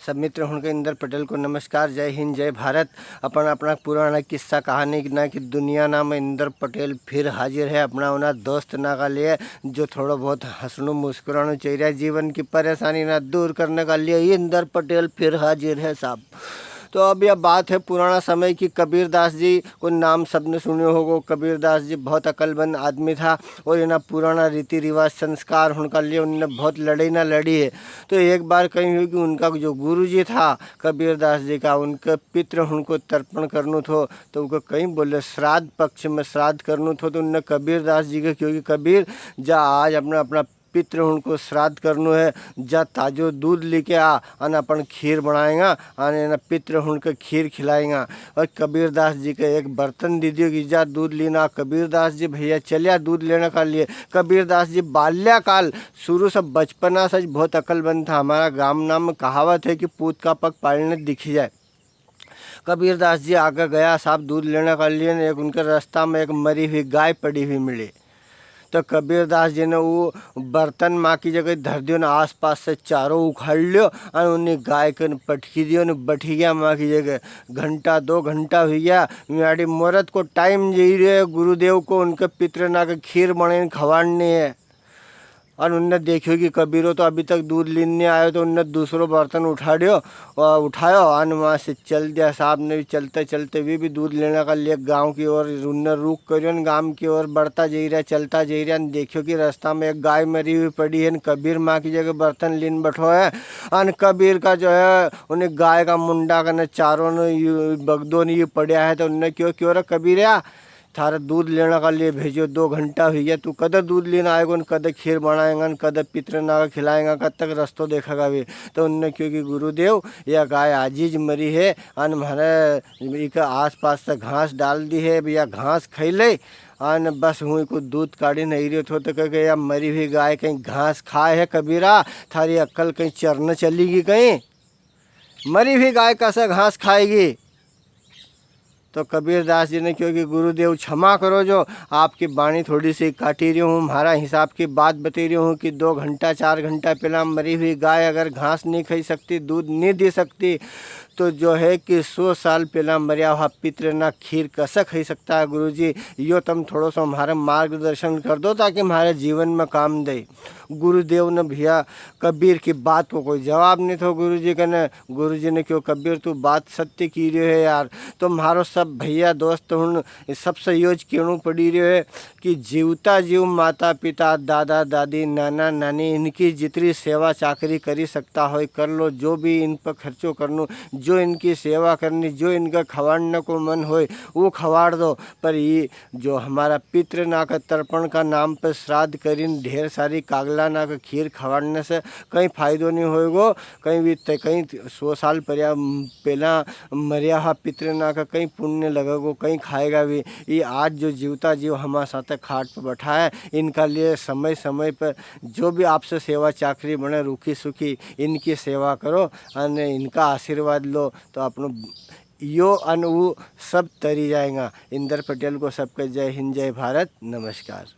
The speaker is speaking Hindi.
सब मित्र हुनके इंदर पटेल को नमस्कार। जय हिंद जय भारत। अपन अपना पुराना किस्सा कहानी ना कि दुनिया नाम इंदर पटेल फिर हाजिर है अपना उना दोस्त ना का लिए जो थोड़ा बहुत हंसणु मुस्कुराना चाहिए जीवन की परेशानी ना दूर करने का लिए इंदर पटेल फिर हाजिर है साहब। तो अब यह बात है पुराना समय की। कबीरदास जी को नाम सबने सुने होगो। कबीरदास जी बहुत अकलमंद आदमी था और इन्हें पुराना रीति रिवाज संस्कार उनका लिए उन्होंने बहुत लड़ी ना लड़ी है। तो एक बार कहीं हुई कि उनका जो गुरु जी था कबीरदास जी का उनके पितृ उनको तर्पण करना थो तो उनको कहीं बोले श्राद्ध पक्ष में श्राद्ध करना थो तो उनने कबीरदास जी के क्योंकि कबीर जा आज अपना अपना पितृ उनको श्राद्ध करनो है जा ताजो दूध लेके आ और अपन खीर बनाएगा और पितृ उनके खीर खिलाएगा। और कबीरदास जी के एक बर्तन दे दियो कि जा दूध लेना। कबीरदास जी भैया चलिया दूध लेने का लिए। कबीरदास जी बाल्यकाल शुरू से बचपना से बहुत अकलमंद था। हमारा गाँव नाम में कहावत है कि पूत का पग पालने दिखी जाए। कबीरदास जी आगे गया साहब दूध लेने का लिए। एक उनके रास्ता में एक मरी हुई गाय पड़ी हुई मिली तो कबीरदास जी ने वो बर्तन माँ की जगह धर दियो ना आस पास से चारों उखाड़ लियो और उन्हें गाय के पटकी दियो न बैठी गया माँ की जगह। घंटा 2 घंटा हो गया मेरी मुहूर्त को टाइम जी रहे गुरुदेव को उनके पितृना के खीर बने खवाड़ने है। और उनने देखियो कि कबीरो तो अभी तक दूध लेने आयो तो उनने दूसरो बर्तन उठाड़ियो और उठायो और वहाँ से चल दिया। साहब ने भी चलते चलते भी दूध लेने का लिए गांव की ओर उनने रुक करियो न गांव की ओर बढ़ता जा रहा चलता जा रहा। देखियो कि रास्ता में एक गाय मरी हुई पड़ी है। कबीर माँ की जगह बर्तन लीन बैठो है और कबीर का जो है उन्हें गाय का मुंडा का न चारों ने बगदो ने ये पड़ा है तो उनने क्यों क्यों रे कबीर थारा दूध लेने का लिए भेजो 2 घंटा हो गया तू कदर दूध लेना आएगा न कदर खीर बनाएगा न कदर पितृना का खिलाएगा कद तक रस्तो देखेगा भी। तो उनने क्योंकि गुरुदेव यह गाय आजीज मरी है और हमारे एक आस पास से घास डाल दी है भैया घास खाई ले और बस हुई को दूध काढ़ी नहीं रही हो तो कह या मरी हुई गाय कहीं घास खाए है कबीरा थारी अक्ल कहीं चरने चलेगी कहीं मरी हुई गाय कैसे घास खाएगी। तो कबीरदास जी ने क्योंकि गुरुदेव क्षमा करो जो आपकी वाणी थोड़ी सी काटी रही हूँ हमारा हिसाब की बात बता रही हूँ कि 2 घंटा 4 घंटा पहला मरी हुई गाय अगर घास नहीं खाई सकती दूध नहीं दे सकती तो जो है कि 100 साल पहला मरिया हुआ पितृ ना खीर कैसे खाई सकता है। गुरुजी यो तुम थोड़ा सा हमारा मार्गदर्शन कर दो ताकि हमारे जीवन में काम दे। गुरुदेव ने भैया कबीर की बात को कोई जवाब नहीं था गुरुजी का ने। गुरुजी ने क्यों कबीर तू बात सत्य की रहे है यार तुम्हारो सब भैया दोस्त हूँ सबसे योज क्यों पड़ी रहे है कि जीवता जीव माता पिता दादा दादी नाना नानी इनकी जितनी सेवा चाकरी करी सकता हो कर लो। जो भी इन पर खर्चो करनो जो इनकी सेवा करनी जो इनका खवाड़ने को मन होए वो खवाड़ दो। पर ये जो हमारा पितृ ना का तर्पण का नाम पर श्राद्ध करीन ढेर सारी कागला ना का खीर खवाड़ने से कहीं फायदो नहीं होएगो। कहीं भी कहीं 100 साल पहला मरिया हुआ पितृ ना का कहीं पुण्य लगेगो कहीं खाएगा भी। ये आज जो जीवता जीव हमारे साथ खाट पर बैठा है इनका लिए समय समय पर जो भी आपसे सेवा चाकरी बने रूखी सुखी इनकी सेवा करो और इनका आशीर्वाद लो तो अपनो यो अन वो सब तरी जाएगा। इंदर पटेल को सबके जय हिंद जय भारत नमस्कार।